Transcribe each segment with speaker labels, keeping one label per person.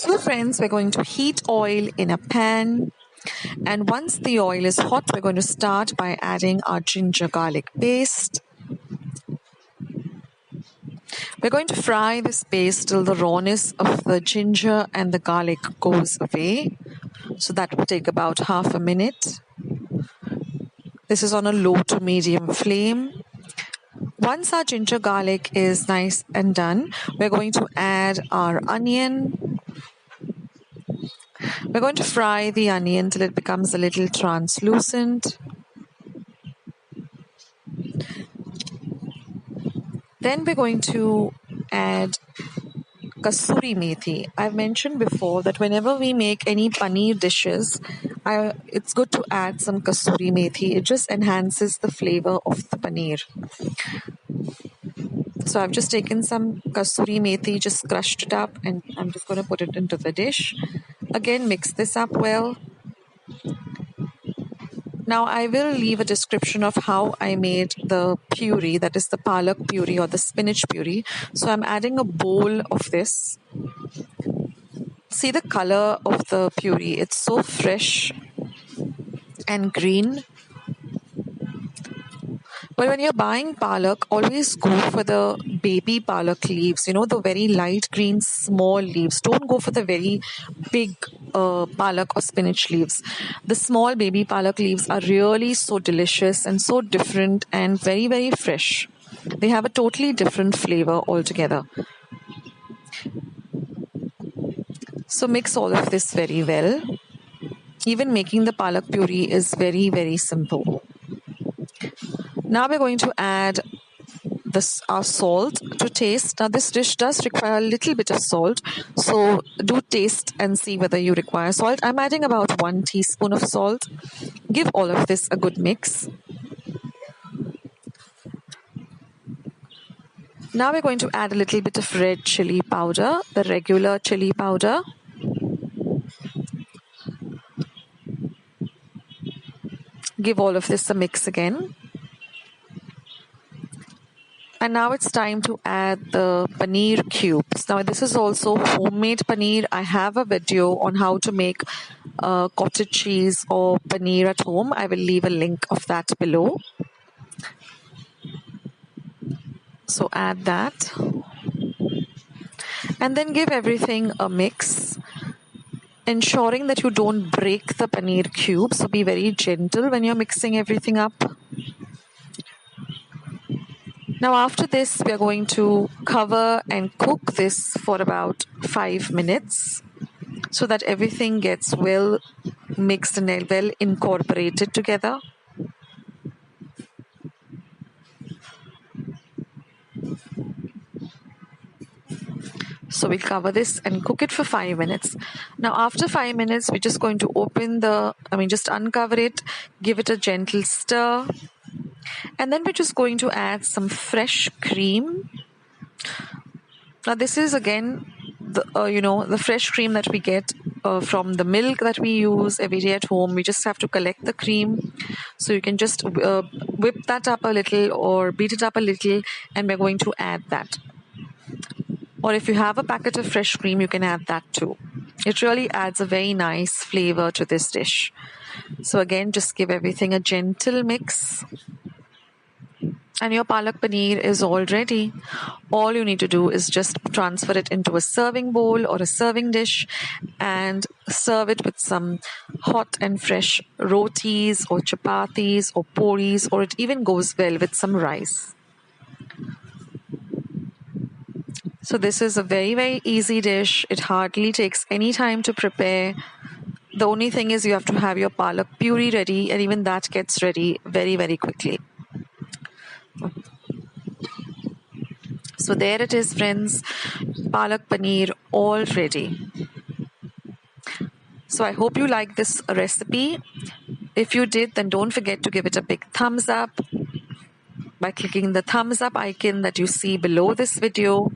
Speaker 1: So friends, we're going to heat oil in a pan. And once the oil is hot, we're going to start by adding our ginger garlic paste. We're going to fry this paste till the rawness of the ginger and the garlic goes away. So that will take about half a minute. This is on a low to medium flame. Once our ginger garlic is nice and done, we're going to add our onion. We're going to fry the onion till it becomes a little translucent. Then we're going to add kasuri methi. I've mentioned before that whenever we make any paneer dishes, it's good to add some kasuri methi. It just enhances the flavor of the paneer. So I've just taken some kasuri methi, just crushed it up, and I'm just going to put it into the dish. Again, mix this up well. Now I will leave a description of how I made the puree, that is the palak puree or the spinach puree. So I'm adding a bowl of this. See the color of the puree, it's so fresh and green. But when you're buying palak, always go for the baby palak leaves, the very light green small leaves. Don't go for the very big palak or spinach leaves. The small baby palak leaves are really so delicious and so different and very, very fresh. They have a totally different flavor altogether. So mix all of this very well. Even making the palak puree is very, very simple. Now we're going to add our salt to taste. Now this dish does require a little bit of salt, so do taste and see whether you require salt. I'm adding about 1 teaspoon of salt. Give all of this a good mix. Now we're going to add a little bit of red chili powder, the regular chili powder. Give all of this a mix again. And now it's time to add the paneer cubes. Now this is also homemade paneer. I have a video on how to make cottage cheese or paneer at home. I will leave a link of that below. So add that. And then give everything a mix, ensuring that you don't break the paneer cubes. So be very gentle when you're mixing everything up. Now after this, we are going to cover and cook this for about 5 minutes so that everything gets well mixed and well incorporated together. So we'll cover this and cook it for 5 minutes. Now after 5 minutes, we're just going to just uncover it, give it a gentle stir. And then we're just going to add some fresh cream. Now this is again the fresh cream that we get from the milk that we use every day at home. We just have to collect the cream. So you can just whip that up a little or beat it up a little, and we're going to add that. Or if you have a packet of fresh cream, you can add that too. It really adds a very nice flavor to this dish. So again, just give everything a gentle mix. And your palak paneer is all ready. All you need to do is just transfer it into a serving bowl or a serving dish and serve it with some hot and fresh rotis or chapatis or puris, or it even goes well with some rice. So this is a very, very easy dish. It hardly takes any time to prepare. The only thing is you have to have your palak puree ready, and even that gets ready very, very quickly. So there it is, friends. Palak paneer all ready. So I hope you like this recipe. If you did, then don't forget to give it a big thumbs up by clicking the thumbs up icon that you see below this video.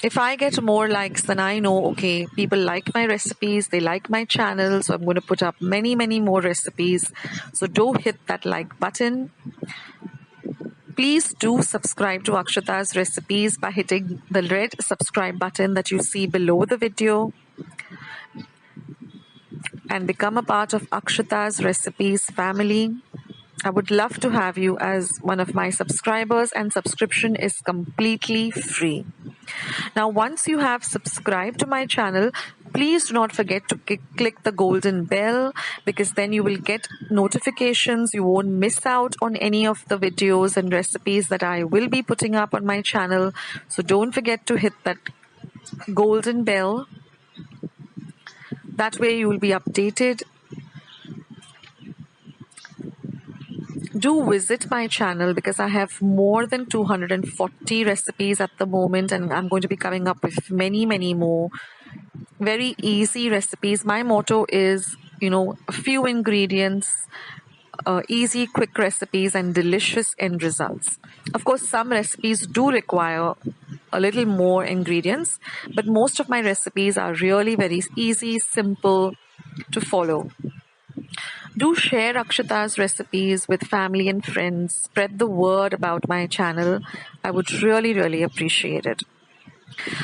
Speaker 1: If I get more likes, then I know, okay, people like my recipes, they like my channel, so I'm going to put up many, many more recipes. So do hit that like button. Please do subscribe to Akshatas Recipes by hitting the red subscribe button that you see below the video and become a part of Akshatas Recipes family. I would love to have you as one of my subscribers, and subscription is completely free. Now, once you have subscribed to my channel, please do not forget to click the golden bell, because then you will get notifications. You won't miss out on any of the videos and recipes that I will be putting up on my channel. So don't forget to hit that golden bell. That way you will be updated. Do visit my channel because I have more than 240 recipes at the moment, and I'm going to be coming up with many more very easy recipes. My motto is, a few ingredients, easy, quick recipes, and delicious end results. Of course, some recipes do require a little more ingredients, but most of my recipes are really very easy, simple to follow. Do share Akshatas Recipes with family and friends. Spread the word about my channel. I would really appreciate it.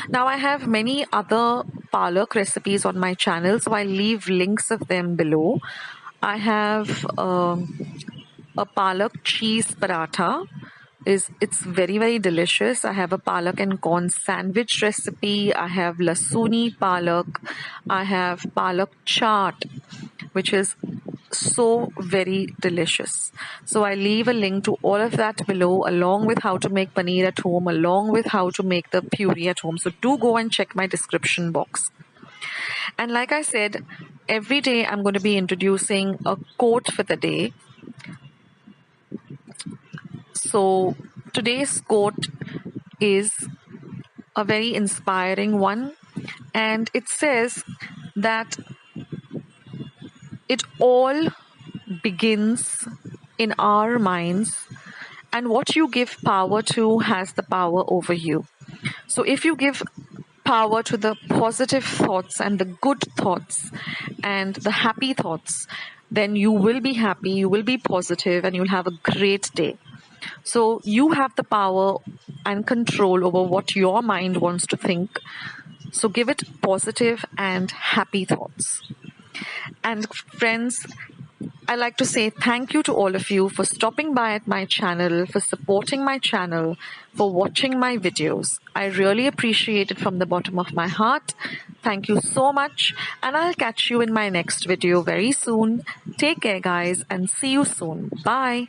Speaker 1: Now, I have many other palak recipes on my channel, so I'll leave links of them below. I have a palak cheese paratha. It's very delicious. I have a palak and corn sandwich recipe. I have lasuni palak. I have palak chaat, which is so very delicious. So I leave a link to all of that below, along with how to make paneer at home, along with how to make the puree at home. So do go and check my description box. And like I said, every day I'm going to be introducing a quote for the day. So today's quote is a very inspiring one, and it says that it all begins in our minds, and what you give power to has the power over you. So if you give power to the positive thoughts and the good thoughts and the happy thoughts, then you will be happy, you will be positive, and you'll have a great day. So you have the power and control over what your mind wants to think. So give it positive and happy thoughts. And friends, I'd like to say thank you to all of you for stopping by at my channel, for supporting my channel, for watching my videos. I really appreciate it from the bottom of my heart. Thank you so much, and I'll catch you in my next video very soon. Take care, guys, and see you soon. Bye.